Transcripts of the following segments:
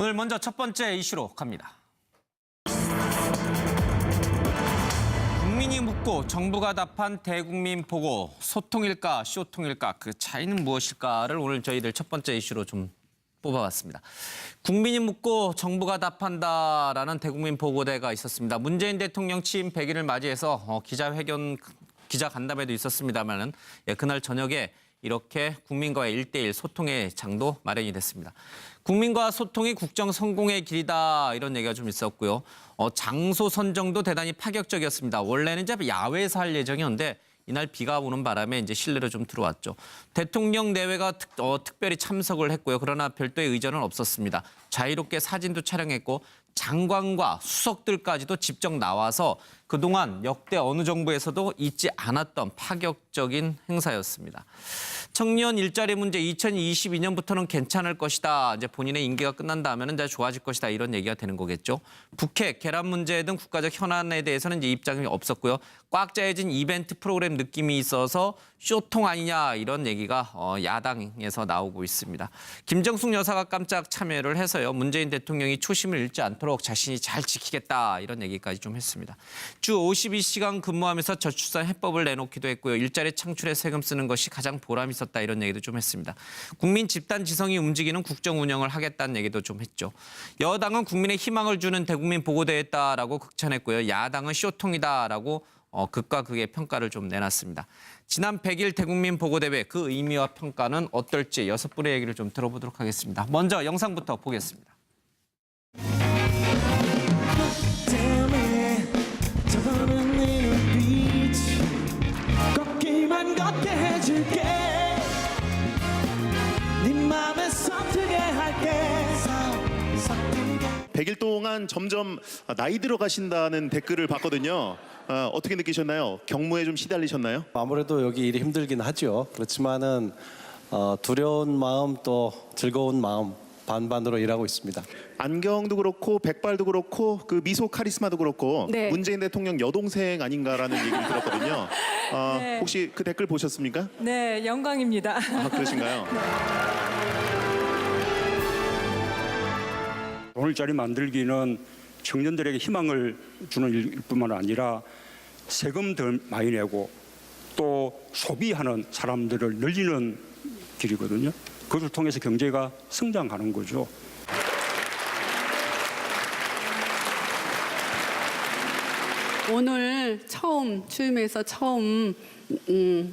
오늘 먼저 첫 번째 이슈로 갑니다. 국민이 묻고 정부가 답한 대국민 보고, 소통일까 쇼통일까 그 차이는 무엇일까를 오늘 저희들 첫 번째 이슈로 좀 뽑아봤습니다. 국민이 묻고 정부가 답한다라는 대국민 보고대가 있었습니다. 문재인 대통령 취임 100일을 맞이해서 기자 간담회도 있었습니다만은 그날 저녁에 이렇게 국민과의 1대1 소통의 장도 마련이 됐습니다. 국민과 소통이 국정 성공의 길이다 이런 얘기가 좀 있었고요. 장소 선정도 대단히 파격적이었습니다. 원래는 이제 야외에서 할 예정이었는데 이날 비가 오는 바람에 이제 실내로 좀 들어왔죠. 대통령 내외가 특별히 참석을 했고요. 그러나 별도의 의전은 없었습니다. 자유롭게 사진도 촬영했고 장관과 수석들까지도 직접 나와서 그동안 역대 어느 정부에서도 있지 않았던 파격적인 행사였습니다. 청년 일자리 문제 2022년부터는 괜찮을 것이다. 이제 본인의 임기가 끝난다면 이제 좋아질 것이다. 이런 얘기가 되는 거겠죠. 북핵, 계란 문제 등 국가적 현안에 대해서는 이제 입장이 없었고요. 꽉 짜여진 이벤트 프로그램 느낌이 있어서 쇼통 아니냐 이런 얘기가 야당에서 나오고 있습니다. 김정숙 여사가 깜짝 참여를 해서요. 문재인 대통령이 초심을 잃지 않도록 자신이 잘 지키겠다 이런 얘기까지 좀 했습니다. 주 52시간 근무하면서 저출산 해법을 내놓기도 했고요. 일자리 창출에 세금 쓰는 것이 가장 보람 있었다 이런 얘기도 좀 했습니다. 국민 집단 지성이 움직이는 국정 운영을 하겠다는 얘기도 좀 했죠. 여당은 국민의 희망을 주는 대국민 보고대였다라고 극찬했고요. 야당은 쇼통이다라고 극과 극의 평가를 좀 내놨습니다. 지난 100일 대국민 보고대회 그 의미와 평가는 어떨지 6분의 얘기를 좀 들어보도록 하겠습니다. 먼저 영상부터 보겠습니다. 걷기만 걷게 해줄게 네 맘에 서투게 할게 100일 동안 점점 나이 들어가신다는 댓글을 봤거든요. 어떻게 느끼셨나요? 경무에 좀 시달리셨나요? 아무래도 여기 일이 힘들긴 하죠. 그렇지만은 두려운 마음 또 즐거운 마음 반반으로 일하고 있습니다. 안경도 그렇고 백발도 그렇고 그 미소 카리스마도 그렇고 네. 문재인 대통령 여동생 아닌가라는 얘기를 들었거든요. 네. 혹시 그 댓글 보셨습니까? 네, 영광입니다. 그러신가요? 오늘자리 만들기는 청년들에게 희망을 주는 일뿐만 아니라 세금 더 많이 내고 또 소비하는 사람들을 늘리는 길이거든요. 그것을 통해서 경제가 성장하는 거죠. 오늘 취임해서 처음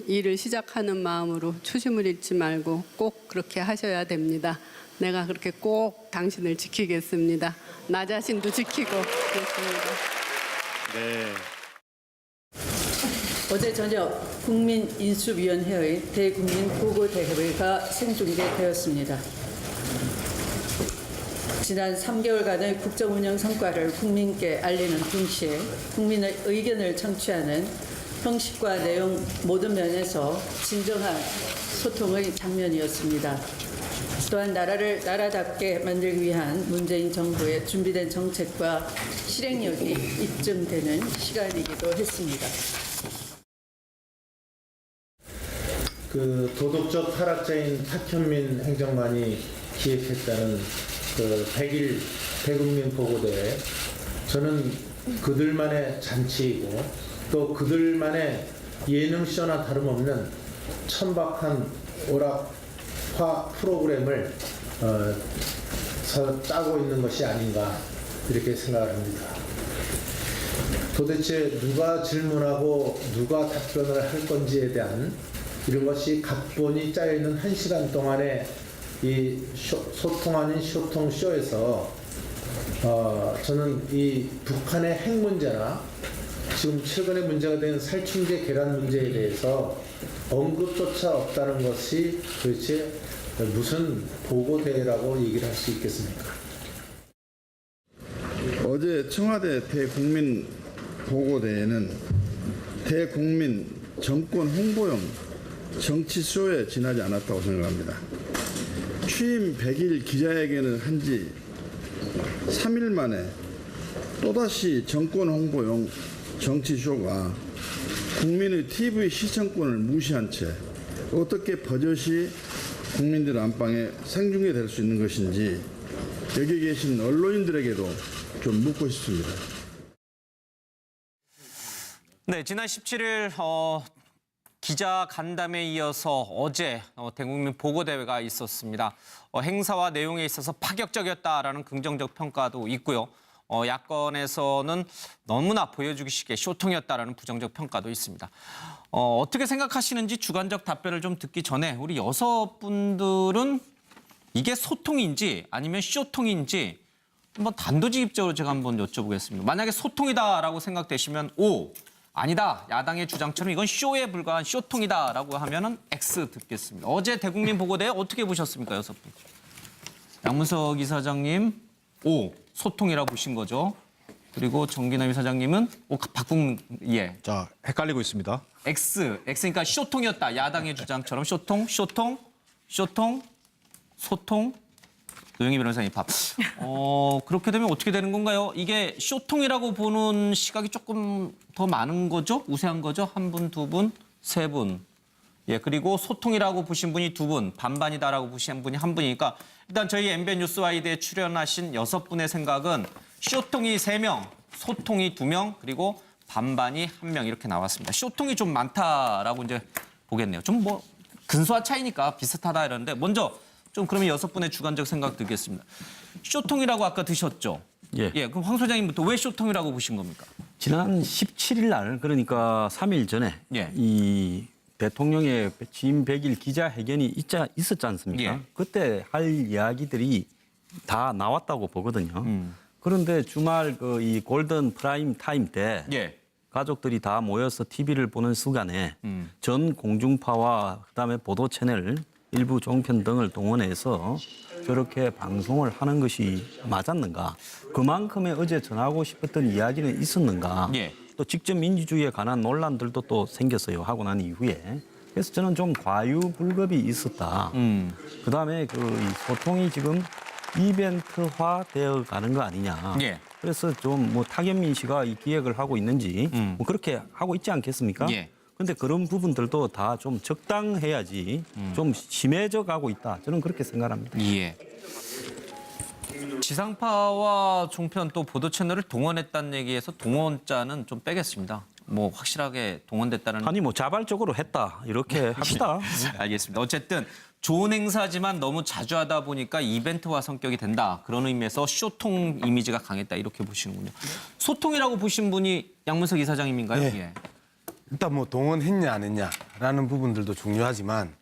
일을 시작하는 마음으로 초심을 잃지 말고 꼭 그렇게 하셔야 됩니다. 내가 그렇게 꼭 당신을 지키겠습니다. 나 자신도 지키고 그렇습니다. 네. 어제 저녁 국민인수위원회의 대국민 보고대회가 생중계되었습니다. 지난 3개월간의 국정운영 성과를 국민께 알리는 동시에 국민의 의견을 청취하는 형식과 내용 모든 면에서 진정한 소통의 장면이었습니다. 또한 나라를 나라답게 만들기 위한 문재인 정부의 준비된 정책과 실행력이 입증되는 시간이기도 했습니다. 그 도덕적 타락자인 탁현민 행정관이 기획했다는 그 100일 대국민 보고대회, 저는 그들만의 잔치이고 또 그들만의 예능쇼나 다름없는 천박한 오락화 프로그램을 짜고 있는 것이 아닌가 이렇게 생각을 합니다. 도대체 누가 질문하고 누가 답변을 할 건지에 대한 이런 것이 각본이 짜여있는 1시간 동안의 이 소통 아닌 쇼통 쇼에서 저는 이 북한의 핵 문제나 지금 최근에 문제가 된 살충제 계란 문제에 대해서 언급조차 없다는 것이 도대체 무슨 보고대회라고 얘기를 할 수 있겠습니까? 어제 청와대 대국민 보고대회는 대국민 정권 홍보용 정치쇼에 지나지 않았다고 생각합니다. 취임 100일 기자회견을 한 지 3일 만에 또다시 정권 홍보용 정치쇼가 국민의 TV 시청권을 무시한 채 어떻게 버젓이 국민들 안방에 생중계될 수 있는 것인지 여기 계신 언론인들에게도 좀 묻고 싶습니다. 네, 지난 17일 기자 간담회에 이어서 어제 대국민 보고대회가 있었습니다. 행사와 내용에 있어서 파격적이었다라는 긍정적 평가도 있고요. 야권에서는 너무나 보여주기식의 쇼통이었다라는 부정적 평가도 있습니다. 어떻게 생각하시는지 주관적 답변을 좀 듣기 전에 우리 6분들은 이게 소통인지 아니면 쇼통인지 한번 단도직입적으로 제가 한번 여쭤보겠습니다. 만약에 소통이다라고 생각되시면 O, 아니다, 야당의 주장처럼 이건 쇼에 불과한 쇼통이다라고 하면은 X 듣겠습니다. 어제 대국민 보고대회 어떻게 보셨습니까, 6분? 양문석 이사장님 O, 소통이라고 보신 거죠. 그리고 정기남 이사장님은 예. 자, 헷갈리고 있습니다. X니까 쇼통이었다. 야당의 주장처럼 쇼통, 소통, 노영희 변호사님 밥. 그렇게 되면 어떻게 되는 건가요? 이게 쇼통이라고 보는 시각이 조금 더 많은 거죠? 우세한 거죠? 한 분, 두 분, 세 분. 예, 그리고 소통이라고 보신 분이 두 분, 반반이다라고 보신 분이 한 분이니까 일단 저희 MBN 뉴스와이드에 출연하신 6분의 생각은 쇼통이 3명, 소통이 2명, 그리고 반반이 1명 이렇게 나왔습니다. 쇼통이 좀 많다라고 이제 보겠네요. 좀 뭐 근소한 차이니까 비슷하다 이러는데 먼저 좀 그러면 6분의 주관적 생각 듣겠습니다. 쇼통이라고 아까 드셨죠? 예. 그럼 황 소장님부터 왜 쇼통이라고 보신 겁니까? 지난 17일 날 그러니까 3일 전에 예. 이 대통령의 취임 100일 기자회견이 있었지 않습니까? 예. 그때 할 이야기들이 다 나왔다고 보거든요. 그런데 주말 이 골든 프라임 타임 때 예. 가족들이 다 모여서 TV를 보는 시간에 전 공중파와 그다음에 보도 채널 일부 종편 등을 동원해서 저렇게 방송을 하는 것이 맞았는가? 그만큼의 어제 전하고 싶었던 이야기는 있었는가? 예. 또 직접 민주주의에 관한 논란들도 또 생겼어요. 하고 난 이후에. 그래서 저는 좀 과유불급이 있었다. 그다음에 이 소통이 지금 이벤트화 되어 가는 거 아니냐. 예. 그래서 좀 뭐 타견민 씨가 이 기획을 하고 있는지 뭐 그렇게 하고 있지 않겠습니까? 예. 근데 그런 부분들도 다 좀 적당해야지 좀 심해져 가고 있다. 저는 그렇게 생각합니다. 예. 지상파와 종편 또 보도 채널을 동원했다는 얘기에서 동원자는 좀 빼겠습니다. 뭐 확실하게 동원됐다는. 아니 뭐 자발적으로 했다 이렇게 합시다. 알겠습니다. 어쨌든 좋은 행사지만 너무 자주 하다 보니까 이벤트화 성격이 된다. 그런 의미에서 쇼통 이미지가 강했다. 이렇게 보시는군요. 소통이라고 보신 분이 양문석 이사장님인가요? 네. 예. 일단 뭐 동원했냐 안 했냐라는 부분들도 중요하지만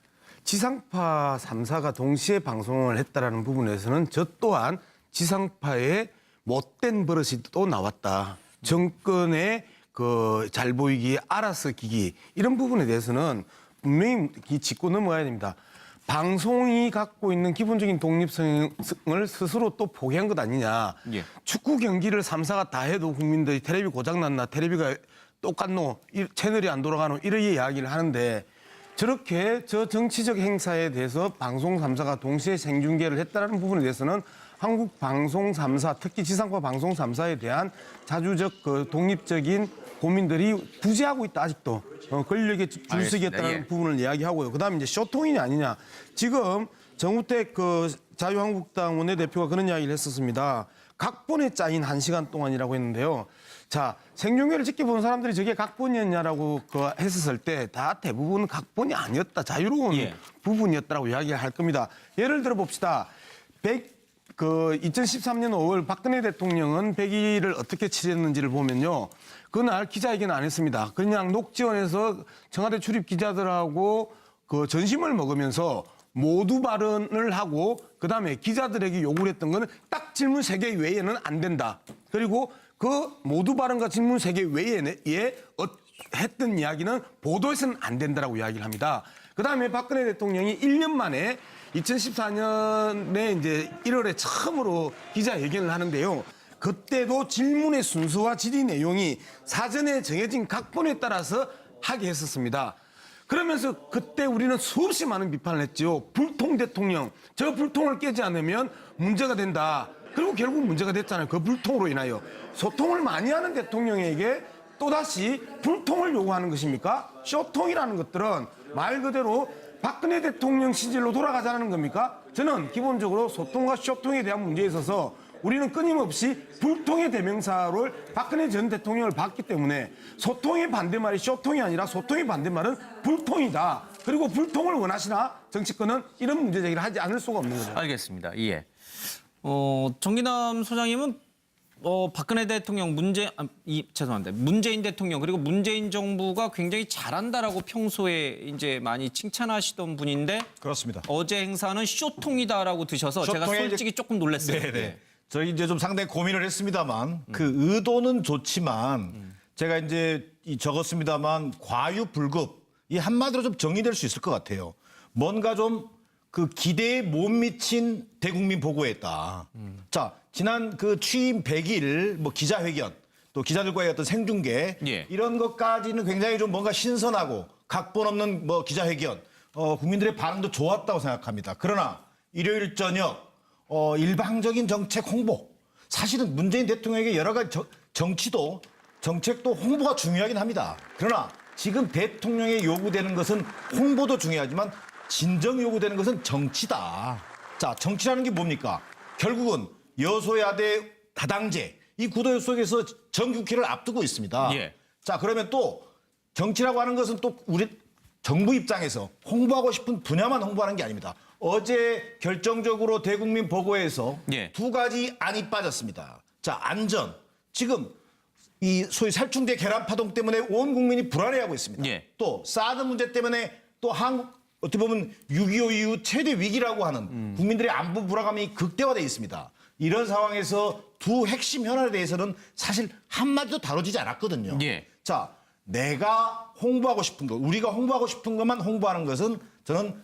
지상파 3사가 동시에 방송을 했다라는 부분에서는 저 또한 지상파의 못된 버릇이 또 나왔다. 정권의 잘 보이기, 알아서 기기 이런 부분에 대해서는 분명히 짚고 넘어가야 됩니다. 방송이 갖고 있는 기본적인 독립성을 스스로 또 포기한 것 아니냐. 예. 축구 경기를 3사가 다 해도 국민들이 텔레비 고장났나, 텔레비가 똑같노, 채널이 안 돌아가노 이런 이야기를 하는데 저렇게 저 정치적 행사에 대해서 방송 3사가 동시에 생중계를 했다는 부분에 대해서는 한국 방송 3사, 특히 지상파 방송 3사에 대한 자주적 독립적인 고민들이 부재하고 있다 아직도 권력에 줄서기했다는 예. 부분을 이야기하고요. 그다음에 이제 쇼통이냐 아니냐. 지금 정우택 자유한국당 원내대표가 그런 이야기를 했었습니다. 각본에 짜인 1시간 동안이라고 했는데요. 자, 생중계를 지켜본 사람들이 저게 각본이었냐라고 했었을 때 다 대부분 각본이 아니었다. 자유로운 예. 부분이었다라고 이야기를 할 겁니다. 예를 들어 봅시다. 2013년 5월 박근혜 대통령은 100일을 어떻게 치렀는지를 보면요. 그날 기자회견 안 했습니다. 그냥 녹지원에서 청와대 출입 기자들하고 전심을 먹으면서 모두 발언을 하고 그다음에 기자들에게 요구를 했던 거는 딱 질문 3개 외에는 안 된다. 그리고 그 모두 발언과 질문 3개 외에 했던 이야기는 보도에서는 안 된다라고 이야기를 합니다. 그다음에 박근혜 대통령이 1년 만에 2014년에 이제 1월에 처음으로 기자회견을 하는데요. 그때도 질문의 순서와 질의 내용이 사전에 정해진 각본에 따라서 하게 했었습니다. 그러면서 그때 우리는 수없이 많은 비판을 했죠. 불통 대통령, 저 불통을 깨지 않으면 문제가 된다. 그리고 결국 문제가 됐잖아요. 그 불통으로 인하여. 소통을 많이 하는 대통령에게 또다시 불통을 요구하는 것입니까? 쇼통이라는 것들은 말 그대로 박근혜 대통령 시절로 돌아가자는 겁니까? 저는 기본적으로 소통과 쇼통에 대한 문제에 있어서 우리는 끊임없이 불통의 대명사를 박근혜 전 대통령을 봤기 때문에 소통의 반대말이 쇼통이 아니라 소통의 반대말은 불통이다. 그리고 불통을 원하시나 정치권은 이런 문제 제기를 하지 않을 수가 없는 거죠. 알겠습니다. 예. 정기남 소장님은 박근혜 대통령 죄송합니다. 문재인 대통령 그리고 문재인 정부가 굉장히 잘한다라고 평소에 이제 많이 칭찬하시던 분인데 그렇습니다. 어제 행사는 쇼통이다라고 드셔서 제가 쇼통에 솔직히 조금 놀랐어요. 네네. 예. 저희 이제 좀 상당히 고민을 했습니다만 그 의도는 좋지만 제가 이제 적었습니다만 과유불급 이 한마디로 좀 정리될 수 있을 것 같아요. 뭔가 좀 그 기대에 못 미친 대국민 보고했다. 자, 지난 그 취임 100일 뭐 기자회견 또 기자들과의 어떤 생중계 예. 이런 것까지는 굉장히 좀 뭔가 신선하고 각본 없는 뭐 기자회견 국민들의 반응도 좋았다고 생각합니다. 그러나 일요일 저녁 일방적인 정책 홍보. 사실은 문재인 대통령에게 여러 가지 정책도 홍보가 중요하긴 합니다. 그러나 지금 대통령에 요구되는 것은 홍보도 중요하지만 진정 요구되는 것은 정치다. 자, 정치라는 게 뭡니까? 결국은 여소야대 다당제 이 구도 속에서 정국회를 앞두고 있습니다. 예. 자, 그러면 또 정치라고 하는 것은 또 우리 정부 입장에서 홍보하고 싶은 분야만 홍보하는 게 아닙니다. 어제 결정적으로 대국민 보고에서 예. 두 가지 안이 빠졌습니다. 자, 안전. 지금 이 소위 살충제 계란 파동 때문에 온 국민이 불안해하고 있습니다. 예. 또 사드 문제 때문에 또 한국 어떻게 보면 6.25 이후 최대 위기라고 하는 국민들의 안보 불안감이 극대화돼 있습니다. 이런 상황에서 두 핵심 현안에 대해서는 사실 한마디도 다뤄지지 않았거든요. 예. 자, 내가 홍보하고 싶은 것, 우리가 홍보하고 싶은 것만 홍보하는 것은 저는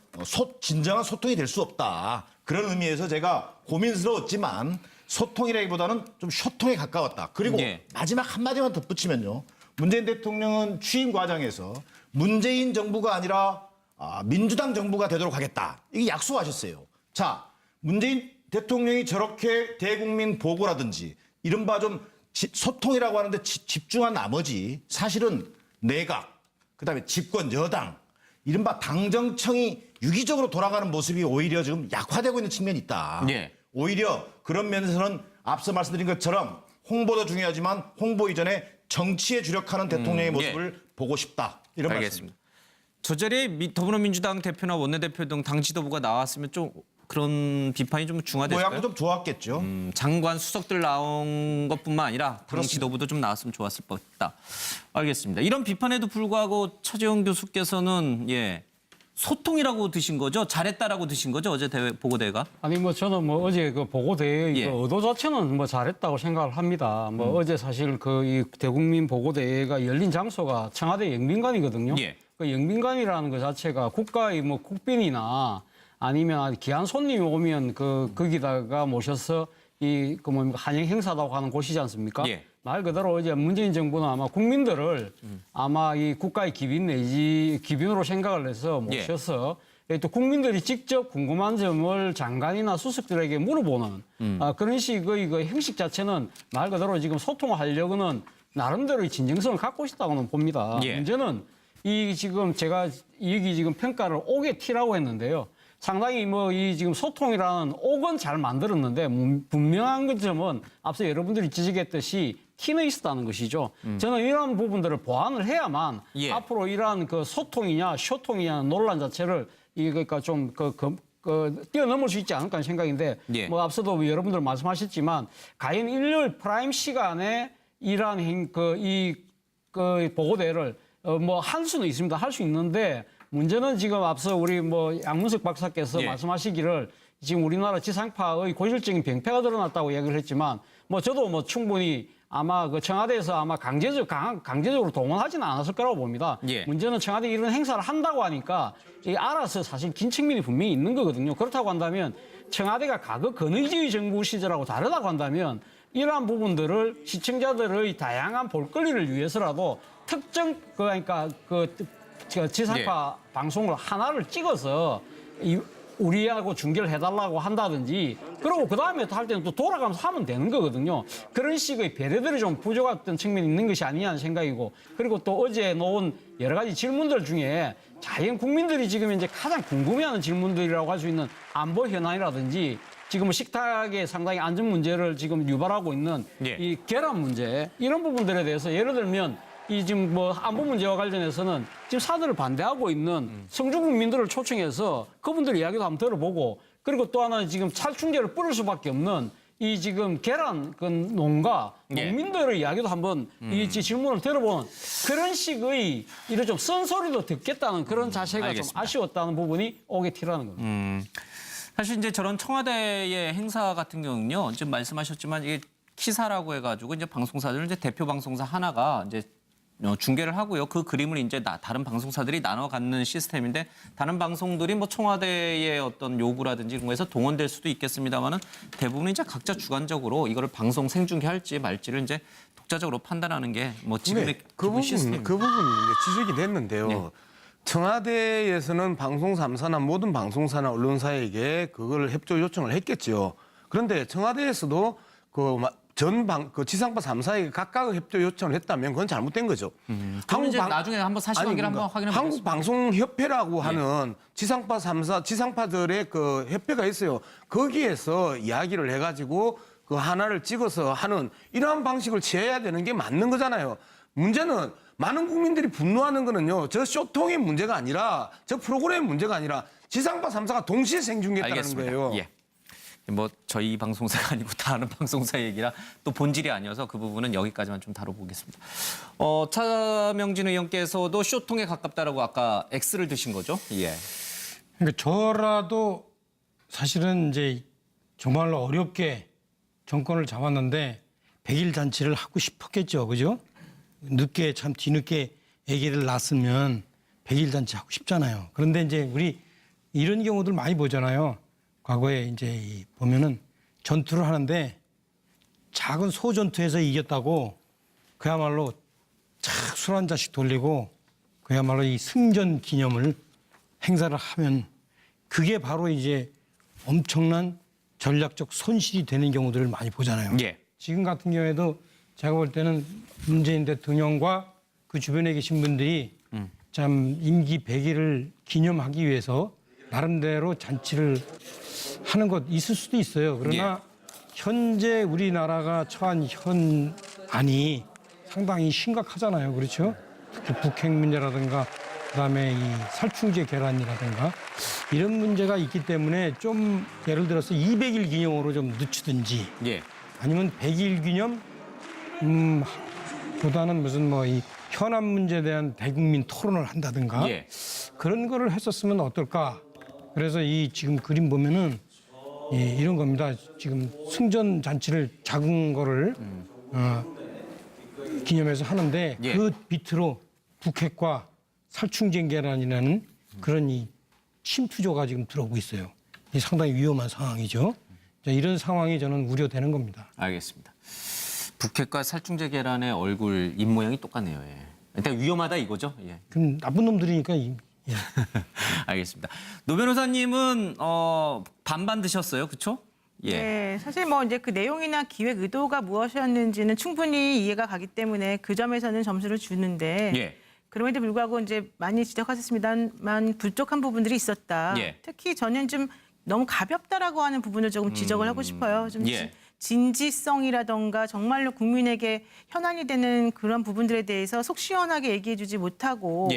진정한 소통이 될 수 없다. 그런 의미에서 제가 고민스러웠지만 소통이라기보다는 좀 쇼통에 가까웠다. 그리고 예. 마지막 한마디만 덧붙이면요. 문재인 대통령은 취임 과정에서 문재인 정부가 아니라 민주당 정부가 되도록 하겠다. 이게 약속하셨어요. 자, 문재인 대통령이 저렇게 대국민 보고라든지 이른바 좀 소통이라고 하는데 집중한 나머지 사실은 내각, 그다음에 집권 여당, 이른바 당정청이 유기적으로 돌아가는 모습이 오히려 지금 약화되고 있는 측면이 있다. 예. 오히려 그런 면에서는 앞서 말씀드린 것처럼 홍보도 중요하지만 홍보 이전에 정치에 주력하는 대통령의 모습을 보고 싶다. 이런 알겠습니다. 말씀입니다. 저 자리에 더불어민주당 대표나 원내대표 등 당 지도부가 나왔으면 좀 그런 비판이 좀 중화됐을까요? 모양도 좀 좋았겠죠. 장관 수석들 나온 것뿐만 아니라 당 지도부도 좀 나왔으면 좋았을 것 같다. 알겠습니다. 이런 비판에도 불구하고 차재원 교수께서는 소통이라고 드신 거죠? 잘했다라고 드신 거죠? 어제 보고대회가? 아니 뭐 저는 뭐 어제 그 보고대회 예. 그 의도 자체는 뭐 잘했다고 생각을 합니다. 뭐 어제 사실 그 이 대국민 보고대회가 열린 장소가 청와대 영빈관이거든요. 예. 그 영빈관이라는 것 자체가 국가의 뭐 국빈이나 아니면 귀한 손님이 오면 거기다가 모셔서 이 그 뭡니까 환영 행사라고 하는 곳이지 않습니까? 예. 말 그대로 이제 문재인 정부는 아마 국민들을 아마 이 국가의 기빈 내지 기빈으로 생각을 해서 모셔서 또 국민들이 직접 궁금한 점을 장관이나 수석들에게 물어보는 그런 식의 그 형식 자체는 말 그대로 지금 소통을 하려고는 나름대로의 진정성을 갖고 있다고는 봅니다. 예. 문제는 이 지금 제가 여기 지금 평가를 옥의 티라고 했는데요. 상당히 뭐 이 지금 소통이라는 옥은 잘 만들었는데 분명한 점은 앞서 여러분들이 지적했듯이 티는 있었다는 것이죠. 저는 이런 부분들을 보완을 해야만 예. 앞으로 이러한 그 소통이냐 쇼통이냐 논란 자체를 그러니까 좀 뛰어넘을 수 있지 않을까 하는 생각인데 예. 뭐 앞서도 여러분들 말씀하셨지만 과연 일요일 프라임 시간에 이러한 이 보고대회를 뭐 할 수는 있습니다. 할 수 있는데 문제는 지금 앞서 우리 뭐 양문석 박사께서 예. 말씀하시기를 지금 우리나라 지상파의 고질적인 병폐가 드러났다고 얘기를 했지만 뭐 저도 뭐 충분히 아마 그 청와대에서 아마 강제적으로 동원하지는 않았을 거라고 봅니다. 예. 문제는 청와대 이런 행사를 한다고 하니까 알아서 사실 긴 측면이 분명히 있는 거거든요. 그렇다고 한다면 청와대가 과거 건의주의 정부 시절하고 다르다고 한다면 이러한 부분들을 시청자들의 다양한 볼거리를 위해서라도 특정 그러니까 지상파 방송을 하나를 찍어서 우리하고 중계를 해달라고 한다든지 그리고 그다음에 할 때는 또 돌아가면서 하면 되는 거거든요. 그런 식의 배려들이 좀 부족했던 측면이 있는 것이 아니냐는 생각이고 그리고 또 어제 놓은 여러 가지 질문들 중에 자연 국민들이 지금 이제 가장 궁금해하는 질문들이라고 할 수 있는 안보 현안이라든지 지금 식탁에 상당히 안전 문제를 지금 유발하고 있는 이 계란 문제 이런 부분들에 대해서 예를 들면 이 지금 뭐 안보 문제와 관련해서는 지금 사드를 반대하고 있는 성주 국민들을 초청해서 그분들 이야기도 한번 들어보고 그리고 또 하나는 지금 살충제를 뿌릴 수밖에 없는 이 지금 계란 그 농가 농민들의 이야기도 한번 이 질문을 들어보는 그런 식의 이런 좀 쓴소리도 듣겠다는 그런 자세가 알겠습니다. 좀 아쉬웠다는 부분이 오게 티라는 겁니다. 사실 이제 저런 청와대의 행사 같은 경우는요, 지금 말씀하셨지만 이게 키사라고 해가지고 이제 방송사들 이제 대표 방송사 하나가 이제 중계를 하고요. 그 그림을 이제 다른 방송사들이 나눠 갖는 시스템인데 다른 방송들이 뭐 청와대의 어떤 요구라든지 이런 거에서 동원될 수도 있겠습니다만은 대부분 이제 각자 주관적으로 이거를 방송 생중계할지 말지를 이제 독자적으로 판단하는 게 뭐 지금의 기본 시스템입니다. 그 부분이 이제 지적이 됐는데요. 네. 청와대에서는 방송 3사나 모든 방송사나 언론사에게 그걸 협조 요청을 했겠죠. 그런데 청와대에서도 그 지상파 3사에게 각각 협조 요청을 했다면 그건 잘못된 거죠. 그럼 이제 나중에 한번 사실관계를 한번 확인해 보겠습니다. 한국방송협회라고 하는 지상파 3사 지상파들의 그 협회가 있어요. 거기에서 이야기를 해가지고 그 하나를 찍어서 하는 이러한 방식을 취해야 되는 게 맞는 거잖아요. 문제는 많은 국민들이 분노하는 거는요. 저 쇼통의 문제가 아니라 저 프로그램의 문제가 아니라 지상파 3사가 동시에 생중계했다는 알겠습니다. 거예요. 예. 뭐 저희 방송사가 아니고 다른 방송사 얘기라 또 본질이 아니어서 그 부분은 여기까지만 좀 다뤄보겠습니다. 차명진 의원께서도 쇼통에 가깝다라고 아까 X를 드신 거죠? 예. 그러니까 저라도 사실은 이제 정말로 어렵게 정권을 잡았는데 100일 잔치를 하고 싶었겠죠, 그죠? 늦게 참 뒤늦게 아기를 낳았으면 100일 잔치 하고 싶잖아요. 그런데 이제 우리 이런 경우들 많이 보잖아요. 과거에 이제 보면은 전투를 하는데 작은 소전투에서 이겼다고 그야말로 착 술 한 잔씩 돌리고 그야말로 이 승전 기념을 행사를 하면 그게 바로 이제 엄청난 전략적 손실이 되는 경우들을 많이 보잖아요. 예. 지금 같은 경우에도 제가 볼 때는 문재인 대통령과 그 주변에 계신 분들이 참 임기 100일을 기념하기 위해서 나름대로 잔치를 하는 것 있을 수도 있어요. 그러나 현재 우리나라가 처한 현안이 상당히 심각하잖아요. 그렇죠? 특히 북핵 문제라든가 그다음에 이 살충제 계란이라든가 이런 문제가 있기 때문에 좀 예를 들어서 200일 기념으로 좀 늦추든지 아니면 100일 기념 보다는 무슨 뭐 이 현안 문제에 대한 대국민 토론을 한다든가 그런 거를 했었으면 어떨까. 그래서 이 지금 그림 보면은 이런 겁니다. 지금 승전 잔치를 작은 거를 기념해서 하는데 그 밑으로 북핵과 살충제 계란이라는 그런 이 침투조가 지금 들어오고 있어요. 이 상당히 위험한 상황이죠. 이런 상황이 저는 우려되는 겁니다. 알겠습니다. 북핵과 살충제 계란의 얼굴 입모양이 똑같네요. 예. 일단 위험하다 이거죠. 예. 그럼 나쁜 놈들이니까. 알겠습니다. 노 변호사님은 반반 드셨어요, 그렇죠? 예. 네, 사실 뭐 이제 그 내용이나 기획 의도가 무엇이었는지는 충분히 이해가 가기 때문에 그 점에서는 점수를 주는데 그럼에도 불구하고 이제 많이 지적하셨습니다만 부족한 부분들이 있었다. 특히 저는 좀 너무 가볍다라고 하는 부분을 조금 지적을 하고 싶어요. 좀 진지성이라던가 정말로 국민에게 현안이 되는 그런 부분들에 대해서 속 시원하게 얘기해주지 못하고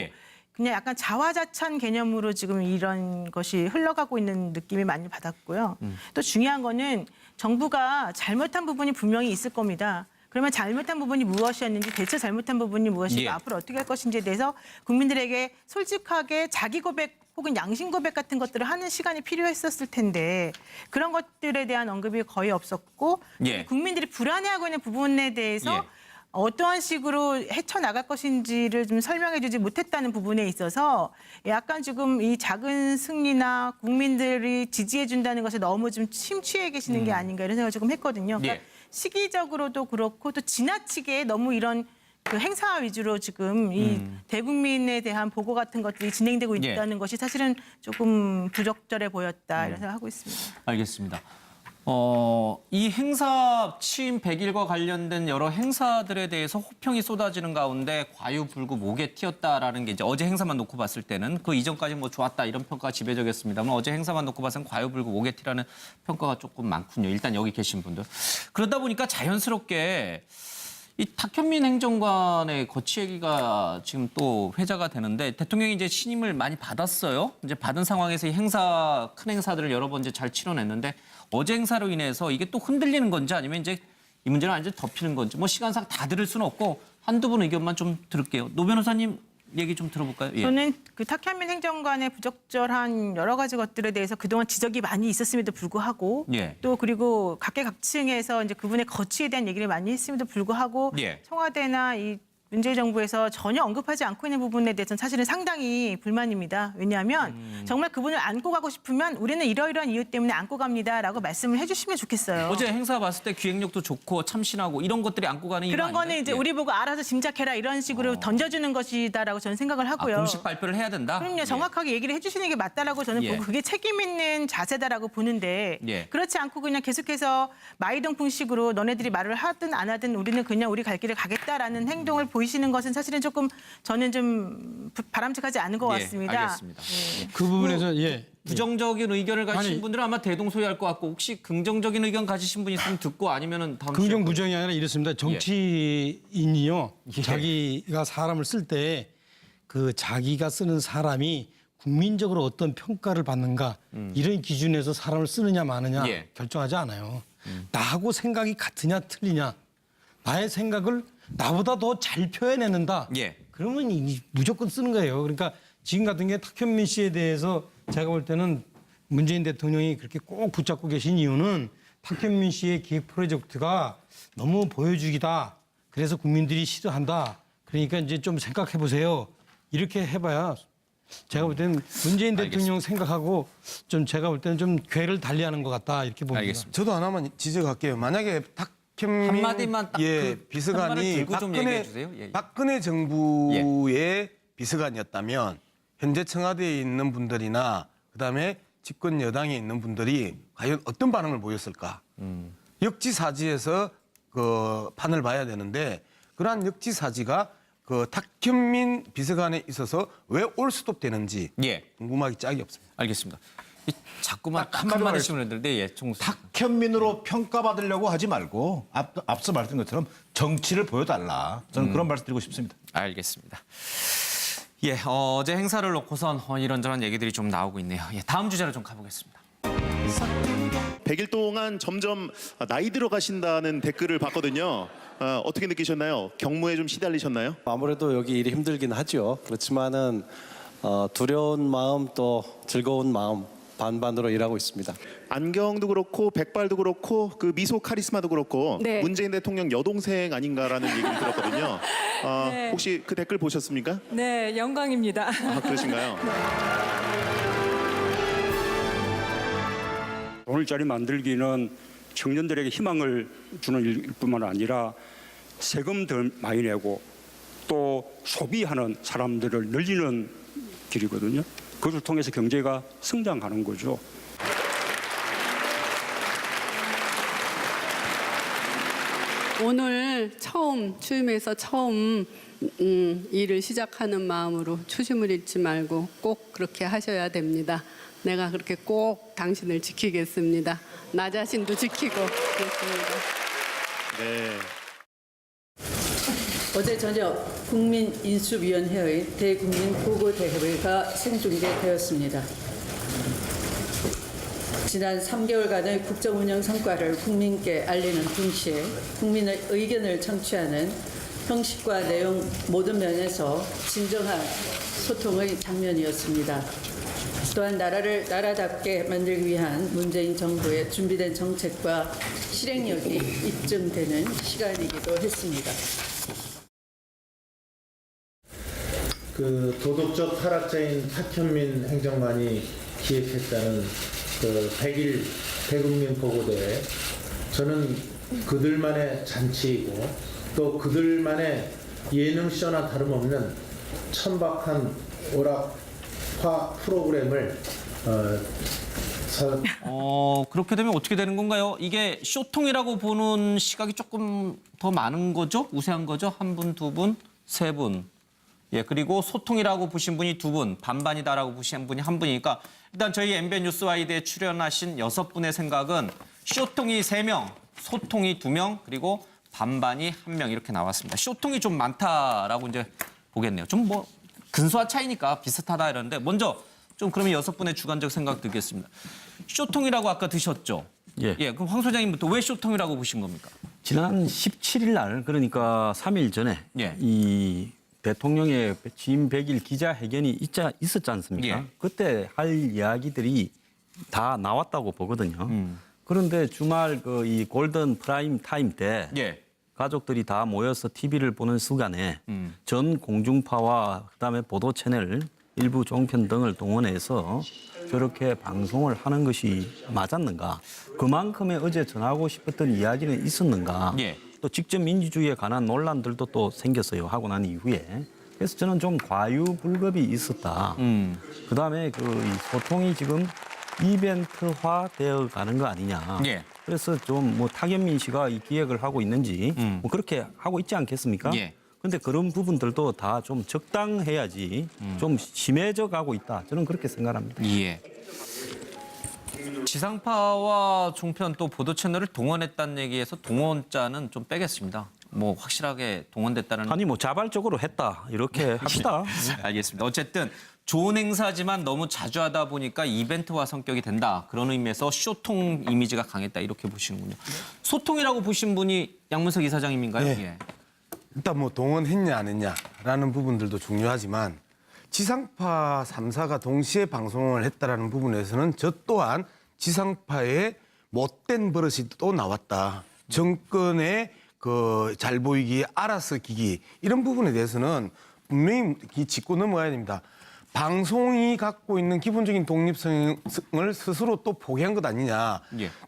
그냥 약간 자화자찬 개념으로 지금 이런 것이 흘러가고 있는 느낌이 많이 받았고요. 또 중요한 거는 정부가 잘못한 부분이 분명히 있을 겁니다. 그러면 잘못한 부분이 무엇이었는지 대체 잘못한 부분이 무엇이고 앞으로 어떻게 할 것인지에 대해서 국민들에게 솔직하게 자기 고백 혹은 양심 고백 같은 것들을 하는 시간이 필요했었을 텐데 그런 것들에 대한 언급이 거의 없었고 국민들이 불안해하고 있는 부분에 대해서 어떠한 식으로 헤쳐나갈 것인지를 좀 설명해 주지 못했다는 부분에 있어서 약간 지금 이 작은 승리나 국민들이 지지해 준다는 것에 너무 좀 심취해 계시는 게 아닌가 이런 생각을 조금 했거든요. 그러니까 시기적으로도 그렇고 또 지나치게 너무 이런 그 행사 위주로 지금 이 대국민에 대한 보고 같은 것들이 진행되고 예. 있다는 것이 사실은 조금 부적절해 보였다 이런 생각하고 있습니다. 알겠습니다. 이 행사 취임 100일과 관련된 여러 행사들에 대해서 호평이 쏟아지는 가운데 과유불급 목에 튀었다라는 게 이제 어제 행사만 놓고 봤을 때는 그 이전까지 뭐 좋았다 이런 평가가 지배적이었습니다만 어제 행사만 놓고 봐서는 과유불급 목에 튀라는 평가가 조금 많군요. 일단 여기 계신 분들. 그러다 보니까 자연스럽게 이 탁현민 행정관의 거취 얘기가 지금 또 회자가 되는데 대통령이 이제 신임을 많이 받았어요. 이제 받은 상황에서 이 행사 큰 행사들을 여러 번 이제 잘 치러냈는데 어제 행사로 인해서 이게 또 흔들리는 건지 아니면 이제 이 문제는 완전히 덮이는 건지 뭐 시간상 다 들을 수는 없고 한두 분 의견만 좀 들을게요. 노 변호사님 얘기 좀 들어볼까요? 예. 저는 그 탁현민 행정관의 부적절한 여러 가지 것들에 대해서 그동안 지적이 많이 있었음에도 불구하고 예. 또 그리고 각계각층에서 이제 그분의 거취에 대한 얘기를 많이 했음에도 불구하고 예. 청와대나 이 문재인 정부에서 전혀 언급하지 않고 있는 부분에 대해서는 사실은 상당히 불만입니다. 왜냐하면 정말 그분을 안고 가고 싶으면 우리는 이러이러한 이유 때문에 안고 갑니다라고 말씀을 해주시면 좋겠어요. 어제 행사 봤을 때 기획력도 좋고 참신하고 이런 것들이 안고 가는 이유 그런 거는 아닌가요? 이제 예. 우리 보고 알아서 짐작해라 이런 식으로 던져주는 것이다라고 저는 생각을 하고요. 공식 발표를 해야 된다? 그럼요. 정확하게 얘기를 해주시는 게 맞다라고 저는 예. 보고 그게 책임 있는 자세다라고 보는데 예. 그렇지 않고 그냥 계속해서 마이동풍식으로 너네들이 말을 하든 안 하든 우리는 그냥 우리 갈 길을 가겠다라는 행동을 보이시는 것은 사실은 조금 저는 좀 바람직하지 않은 것 같습니다. 예, 알겠습니다. 그 부분에서 예. 부정적인 의견을 가지신 아니, 분들은 아마 대동소이할 것 같고 혹시 긍정적인 의견 가지신 분 있으면 듣고 아니면은 다음 긍정 시간에. 부정이 아니라 이렇습니다. 정치인이요. 자기가 사람을 쓸 때 그 자기가 쓰는 사람이 국민적으로 어떤 평가를 받는가 이런 기준에서 사람을 쓰느냐 마느냐 예. 결정하지 않아요. 나하고 생각이 같으냐 틀리냐. 나의 생각을 나보다 더 잘 표현해낸다. 예. 그러면 무조건 쓰는 거예요. 그러니까 지금 같은 경우에 탁현민 씨에 대해서 제가 볼 때는 문재인 대통령이 그렇게 꼭 붙잡고 계신 이유는 탁현민 씨의 기획 프로젝트가 너무 보여주기다. 그래서 국민들이 싫어한다. 그러니까 이제 좀 생각해 보세요. 이렇게 해봐야 제가 볼 때는 문재인 대통령 생각하고 좀 제가 볼 때는 좀 궤를 달리하는 것 같다 이렇게 봅니다. 알겠습니다. 저도 하나만 지적할게요. 만약에 탁현민 한마디만 딱 예, 그 한마디만 비서관이 들고 좀 얘기해 주세요. 예. 박근혜 정부의 비서관이었다면 현재 청와대에 있는 분들이나 그다음에 집권 여당에 있는 분들이 과연 어떤 반응을 보였을까? 역지사지에서 그 판을 봐야 되는데 그러한 역지사지가 그 탁현민 비서관에 있어서 왜 올스톱 되는지 예. 궁금하기 짝이 없습니다. 알겠습니다. 자꾸만 딱 한마디 한마디만 하시면 되는데 예, 총수. 탁현민으로 평가받으려고 하지 말고 앞서 말했던 것처럼 정치를 보여달라. 저는 그런 말씀 드리고 싶습니다. 알겠습니다. 예, 어제 행사를 놓고선 이런저런 얘기들이 좀 나오고 있네요. 예, 다음 주제로 좀 가보겠습니다. 100일 동안 점점 나이 들어가신다는 댓글을 봤거든요. 어떻게 느끼셨나요? 경무에 좀 시달리셨나요? 아무래도 여기 일이 힘들긴 하죠. 그렇지만은 두려운 마음 또 즐거운 마음 반반으로 일하고 있습니다. 안경도 그렇고 백발도 그렇고 그 미소 카리스마도 그렇고 네. 문재인 대통령 여동생 아닌가라는 얘기를 들었거든요. 네. 혹시 그 댓글 보셨습니까? 네, 영광입니다. 그러신가요? 오늘 자리 만들기는 청년들에게 희망을 주는 일뿐만 아니라 세금 덜 많이 내고 또 소비하는 사람들을 늘리는 길이거든요. 그것을 통해서 경제가 성장하는 거죠. 오늘 취임해서 처음 일을 시작하는 마음으로 초심을 잃지 말고 꼭 그렇게 하셔야 됩니다. 내가 그렇게 꼭 당신을 지키겠습니다. 나 자신도 지키고 그렇습니다. 네. 어제 저녁 국민인수위원회의 대국민 보고대회가 생중계되었습니다. 지난 3개월간의 국정운영 성과를 국민께 알리는 동시에 국민의 의견을 청취하는 형식과 내용 모든 면에서 진정한 소통의 장면이었습니다. 또한 나라를 나라답게 만들기 위한 문재인 정부의 준비된 정책과 실행력이 입증되는 시간이기도 했습니다. 그 도덕적 타락자인 탁현민 행정관이 기획했다는 그 100일 대국민 보고대회, 저는 그들만의 잔치이고 또 그들만의 예능쇼나 다름없는 천박한 오락화 프로그램을 그렇게 되면 어떻게 되는 건가요? 이게 쇼통이라고 보는 시각이 조금 더 많은 거죠? 우세한 거죠? 한 분, 두 분, 세 분. 예, 그리고 소통이라고 보신 분이 두 분, 반반이다라고 보신 분이 한 분이니까 일단 저희 MBN 뉴스와이드에 출연하신 6분의 생각은 쇼통이 3명, 소통이 2명, 그리고 반반이 1명 이렇게 나왔습니다. 쇼통이 좀 많다라고 이제 보겠네요. 좀 뭐 근소한 차이니까 비슷하다 이러는데 먼저 좀 그러면 6분의 주관적 생각 듣겠습니다. 쇼통이라고 아까 드셨죠? 예. 그럼 황 소장님부터 왜 쇼통이라고 보신 겁니까? 지난 17일 날 그러니까 3일 전에 이 대통령의 취임 100일 기자회견이 있었지 않습니까? 예. 그때 할 이야기들이 다 나왔다고 보거든요. 그런데 주말 이 골든 프라임 타임 때 가족들이 다 모여서 TV를 보는 시간에 전 공중파와 그다음에 보도 채널 일부 종편 등을 동원해서 저렇게 방송을 하는 것이 맞았는가? 그만큼의 어제 전하고 싶었던 이야기는 있었는가? 또 직접 민주주의에 관한 논란들도 또 생겼어요. 하고 난 이후에. 그래서 저는 좀 과유불급이 있었다. 그다음에 이 소통이 지금 이벤트화 되어 가는 거 아니냐. 그래서 좀 뭐 탁현민 씨가 이 기획을 하고 있는지 뭐 그렇게 하고 있지 않겠습니까? 그런데 그런 부분들도 다 좀 적당해야지 좀 심해져 가고 있다. 저는 그렇게 생각합니다. 지상파와 종편 또 보도 채널을 동원했다는 얘기에서 동원자는 좀 빼겠습니다. 뭐 확실하게 동원됐다는 아니 뭐 자발적으로 했다 이렇게 합시다. 알겠습니다. 어쨌든 좋은 행사지만 너무 자주 하다 보니까 이벤트화 성격이 된다. 그런 의미에서 쇼통 이미지가 강했다 이렇게 보시는군요. 소통이라고 보신 분이 양문석 이사장님인가요? 네. 일단 뭐 동원했냐 안 했냐라는 부분들도 중요하지만 지상파 3사가 동시에 방송을 했다라는 부분에서는 저 또한 지상파의 못된 버릇이 또 나왔다. 정권의 잘 보이기, 알아서 기기 이런 부분에 대해서는 분명히 짚고 넘어가야 됩니다. 방송이 갖고 있는 기본적인 독립성을 스스로 또 포기한 것 아니냐.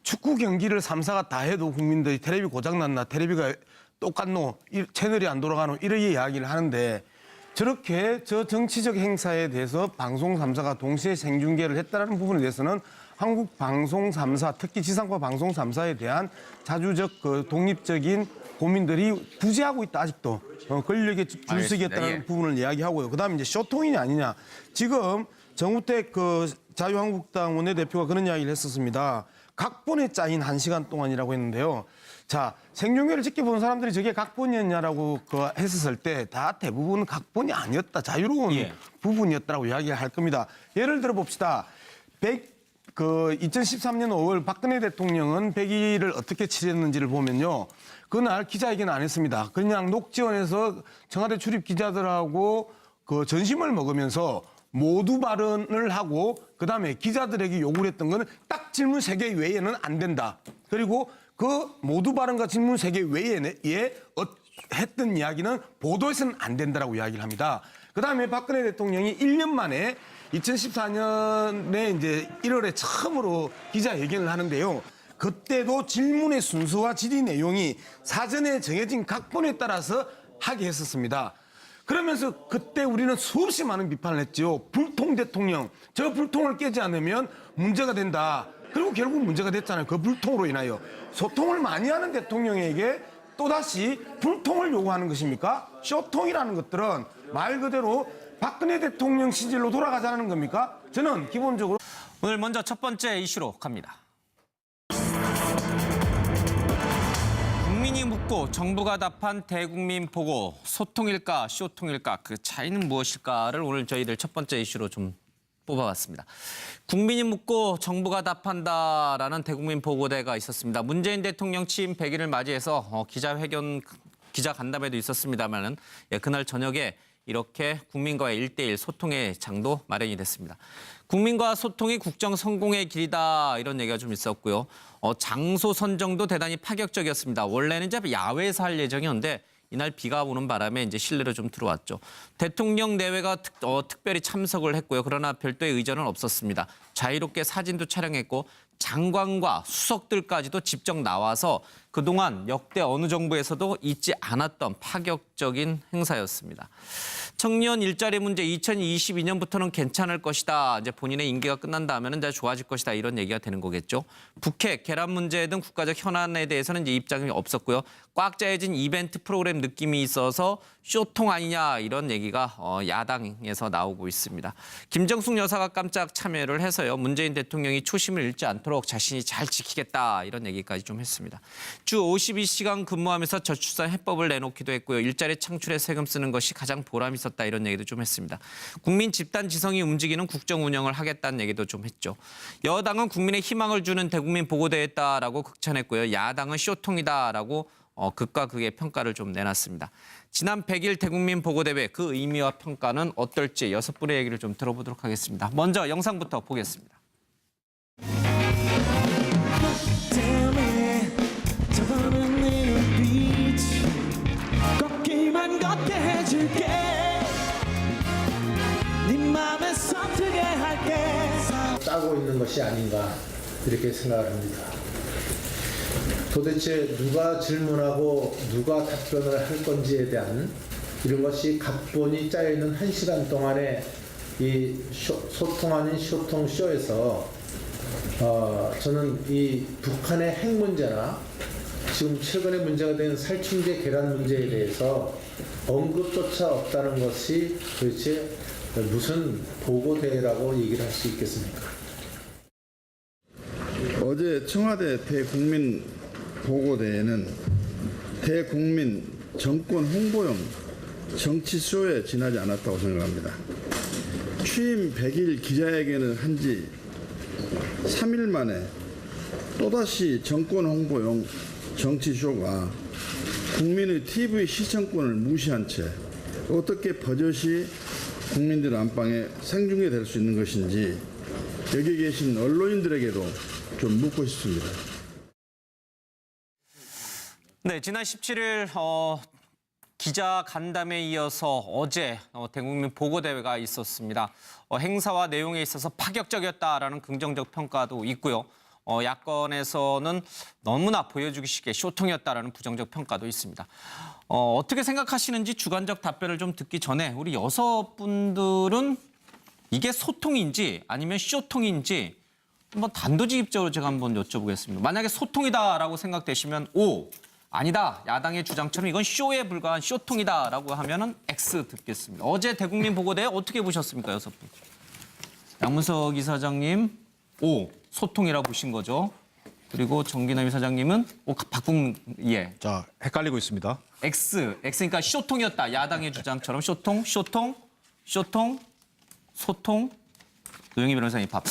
축구 경기를 3사가 다 해도 국민들이 텔레비 고장났나, 텔레비가 똑같노, 채널이 안 돌아가노 이런 이야기를 하는데 저렇게 저 정치적 행사에 대해서 방송 3사가 동시에 생중계를 했다는 부분에 대해서는 한국 방송 3사, 특히 지상파 방송 3사에 대한 자주적 독립적인 고민들이 부재하고 있다 아직도. 권력에 줄서기했다는 부분을 이야기하고요. 그다음에 이제 쇼통이냐 아니냐. 지금 정우택 자유한국당 원내대표가 그런 이야기를 했었습니다. 각본에 짜인 1시간 동안이라고 했는데요. 자, 생중계를 지켜본 사람들이 저게 각본이었냐라고 했었을 때 다 대부분 각본이 아니었다. 자유로운 부분이었다고 이야기를 할 겁니다. 예를 들어 봅시다. 2013년 5월 박근혜 대통령은 100일을 어떻게 치렀는지를 보면요. 그날 기자회견 안 했습니다. 그냥 녹지원에서 청와대 출입 기자들하고 전심을 먹으면서 모두 발언을 하고 그다음에 기자들에게 요구를 했던 거는 딱 질문 3개 외에는 안 된다. 그리고 그 모두 발언과 질문 3개 외에 했던 이야기는 보도에서는 안 된다라고 이야기를 합니다. 그다음에 박근혜 대통령이 1년 만에 2014년에 이제 1월에 처음으로 기자회견을 하는데요. 그때도 질문의 순서와 질의 내용이 사전에 정해진 각본에 따라서 하게 했었습니다. 그러면서 그때 우리는 수없이 많은 비판을 했죠. 불통 대통령, 저 불통을 깨지 않으면 문제가 된다. 그리고 결국 문제가 됐잖아요. 그 불통으로 인하여. 소통을 많이 하는 대통령에게 또다시 불통을 요구하는 것입니까? 쇼통이라는 것들은 말 그대로 박근혜 대통령 시절로 돌아가자는 겁니까? 저는 기본적으로 오늘 먼저 첫 번째 이슈로 갑니다. 국민이 묻고 정부가 답한 대국민 보고 소통일까 쇼통일까 그 차이는 무엇일까를 오늘 저희들 첫 번째 이슈로 좀 뽑아봤습니다. 국민이 묻고 정부가 답한다라는 대국민 보고대가 있었습니다. 문재인 대통령 취임 100일을 맞이해서 기자 간담회도 있었습니다만은 그날 저녁에 이렇게 국민과의 1대1 소통의 장도 마련이 됐습니다. 국민과 소통이 국정 성공의 길이다 이런 얘기가 좀 있었고요. 장소 선정도 대단히 파격적이었습니다. 원래는 이제 야외에서 할 예정이었는데 이날 비가 오는 바람에 이제 실내로 좀 들어왔죠. 대통령 내외가 특별히 참석을 했고요. 그러나 별도의 의전은 없었습니다. 자유롭게 사진도 촬영했고 장관과 수석들까지도 직접 나와서 그동안 역대 어느 정부에서도 있지 않았던 파격적인 행사였습니다. 청년 일자리 문제 2022년부터는 괜찮을 것이다. 이제 본인의 임기가 끝난다면 이제 좋아질 것이다. 이런 얘기가 되는 거겠죠. 북핵, 계란 문제 등 국가적 현안에 대해서는 이제 입장이 없었고요. 꽉 짜여진 이벤트 프로그램 느낌이 있어서 쇼통 아니냐 이런 얘기가 야당에서 나오고 있습니다. 김정숙 여사가 깜짝 참여를 해서요. 문재인 대통령이 초심을 잃지 않도록 자신이 잘 지키겠다 이런 얘기까지 좀 했습니다. 주 52시간 근무하면서 저출산 해법을 내놓기도 했고요. 일자리 창출에 세금 쓰는 것이 가장 보람이 있었다 이런 얘기도 좀 했습니다. 국민 집단 지성이 움직이는 국정 운영을 하겠다는 얘기도 좀 했죠. 여당은 국민의 희망을 주는 대국민 보고대회다라고 극찬했고요. 야당은 쇼통이다라고 극과 극의 평가를 좀 내놨습니다. 지난 100일 대국민 보고대회 그 의미와 평가는 어떨지 6분의 얘기를 좀 들어보도록 하겠습니다. 먼저 영상부터 보겠습니다. 걷기만 걷게 해줄게 네 맘에 서투게 할게 짜고 있는 것이 아닌가 이렇게 생각을 합니다. 도대체 누가 질문하고 누가 답변을 할 건지에 대한 이런 것이 각본이 짜여 있는 1시간 동안의 이 소통 아닌 쇼통 쇼에서 저는 이 북한의 핵 문제나 지금 최근에 문제가 된 살충제 계란 문제에 대해서 언급조차 없다는 것이 도대체 무슨 보고대회라고 얘기를 할 수 있겠습니까? 어제 청와대 대국민 보고대회는 대국민 정권 홍보용 정치쇼에 지나지 않았다고 생각합니다. 취임 100일 기자회견을 한 지 3일 만에 또다시 정권 홍보용 정치쇼가 국민의 TV 시청권을 무시한 채 어떻게 버젓이 국민들 안방에 생중계될 수 있는 것인지 여기 계신 언론인들에게도 좀 묻고 싶습니다. 네, 지난 17일 기자 간담회에 이어서 어제 대국민 보고대회가 있었습니다. 행사와 내용에 있어서 파격적이었다라는 긍정적 평가도 있고요. 야권에서는 너무나 보여주기 쉽게 쇼통이었다라는 부정적 평가도 있습니다. 어떻게 생각하시는지 주관적 답변을 좀 듣기 전에 우리 6분들은 이게 소통인지 아니면 쇼통인지 한번 단도직입적으로 제가 한번 여쭤보겠습니다. 만약에 소통이다라고 생각되시면 O, 아니다, 야당의 주장처럼 이건 쇼에 불과한 쇼통이다라고 하면은 X 듣겠습니다. 어제 대국민 보고대회 어떻게 보셨습니까, 6분? 양문석 이사장님 O, 소통이라고 보신 거죠. 그리고 정기남 이사장님은 예. 자, 헷갈리고 있습니다. X니까 쇼통이었다. 야당의 주장처럼 쇼통, 소통. 노영희 변호사님 밥.